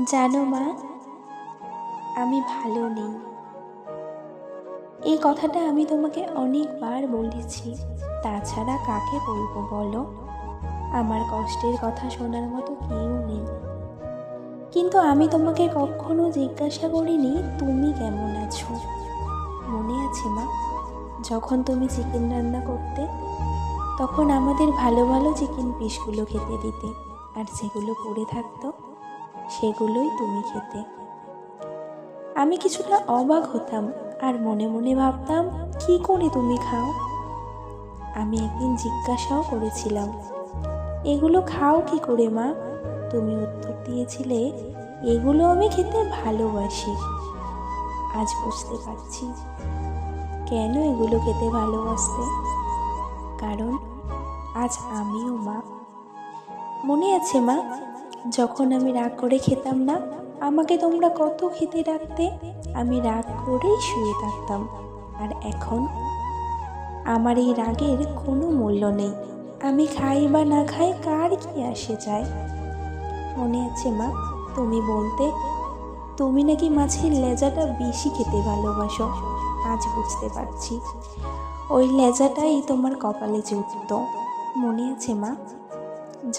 জানো মা, আমি ভালো নেই। এই কথাটা আমি তোমাকে অনেকবার বলেছি, তাছাড়া কাকে বলবো বলো? আমার কষ্টের কথা শোনার মতো কেউ নেই। কিন্তু আমি তোমাকে কখনো জিজ্ঞাসা করিনি তুমি কেমন আছো। মনে আছে মা, যখন তুমি চিকেন রান্না করতে, তখন আমাদের ভালো ভালো চিকেন পিসগুলো খেতে দিতে, আর যেগুলো পড়ে থাকতো সেগুলোই তুমি খেতে। আমি কিছুটা অবাক হতাম আর মনে মনে ভাবতাম, কি করে তুমি খাও? আমি একদিন জিজ্ঞাসাও করেছিলাম, এগুলো খাও কি করে মা? তুমি উত্তর দিয়েছিলে, এগুলো আমি খেতে ভালোবাসি। আজ বুঝতে পারছি কেন এগুলো খেতে ভালোবাসতে। কারণ আজ আমিও মা। মনে আছে মা, যখন আমি রাগ করে খেতাম না, আমাকে তোমরা কত খেতে রাখতে, আমি রাগ করেই শুয়ে থাকতাম। আর এখন আমার এই রাগের কোনো মূল্য নেই। আমি খাই বা না খাই কার কি আসে যায়। মনে আছে মা, তুমি বলতে তুমি নাকি মাছের লেজাটা বেশি খেতে ভালোবাসো। আজ বুঝতে পারছি ওই লেজাটাই তোমার কপালে জুটত। মনে আছে মা,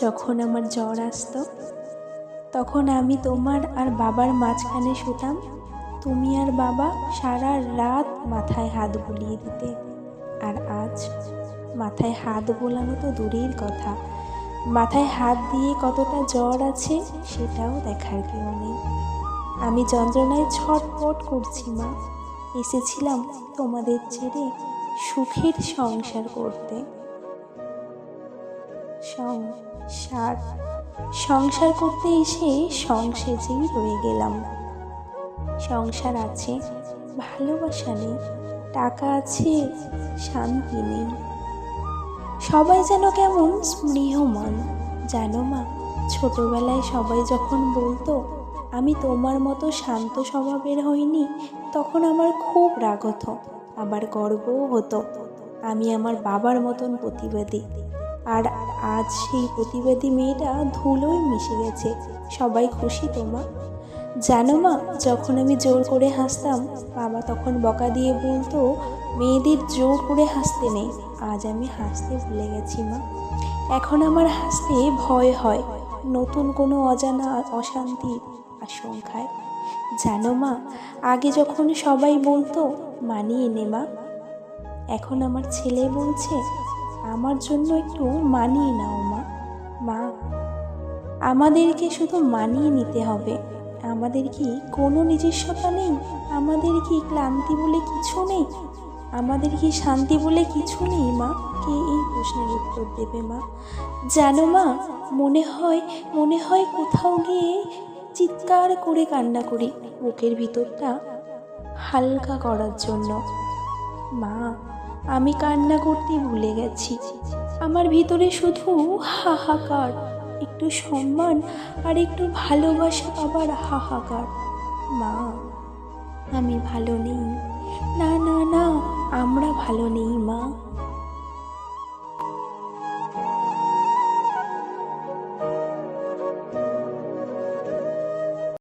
যখন আমার জ্বর আসতো, তখন আমি তোমার আর বাবার মাঝখানে শুতাম। তুমি আর বাবা সারা রাত মাথায় হাত বুলিয়ে দিতে। আর আজ মাথায় হাত বোলানো তো দূরের কথা, মাথায় হাত দিয়ে কতটা জ্বর আছে সেটাও দেখার কেউ নেই। আমি যন্ত্রণায় ছটফট করছি মা। এসেছিলাম তোমাদের ছেড়ে সুখের সংসার করতে। সংসার করতে এসে সংসারেই রয়ে গেলাম। সংসার আছে, ভালোবাসা নেই, টাকা আছে, শান্তি নেই। সবাই যেন কেমন স্পৃহমান। জানো মা, ছোটবেলায় সবাই যখন বলতো আমি তোমার মতো শান্ত স্বভাবের হইনি, তখন আমার খুব রাগ হতো, আবার গর্বও হতো। আমি আমার বাবার মতন প্রতিবাদী, আর আজ সেই প্রতিবাদী মেয়েটা ধুলোয় মিশে গেছে। সবাই খুশি তো মা? জানো মা, যখন আমি জোর করে হাসতাম, বাবা তখন বকা দিয়ে বলতো, মেয়েদের জোর করে হাসতে নেই। আজ আমি হাসতে ভুলে গেছি মা। এখন আমার হাসতে ভয় হয়, নতুন কোনো অজানা অশান্তির আশঙ্কায়। জানো মা, আগে যখন সবাই বলতো মানিয়ে নে মা, এখন আমার ছেলে বলছে আমার জন্য একটু মানিয়ে নাও মা। মা, আমাদেরকে শুধু মানিয়ে নিতে হবে। আমাদের কি কোনো নিজস্বতা নেই? আমাদের কি ক্লান্তি বলে কিছু নেই? আমাদের কি শান্তি বলে কিছু নেই মা? কে এই প্রশ্নের উত্তর দেবে মা? জানো মা, মনে হয় কোথাও গিয়ে চিৎকার করে কান্না করি, বুকের ভিতরটা হালকা করার জন্য। মা, আমি কান্না করতে ভুলে গেছি। আমার ভিতরে শুধু হাহাকার, একটু সম্মান আর একটু ভালোবাসা পাবার হাহাকার। মা, আমি ভালো নেই। না না না, আমরা ভালো নেই মা।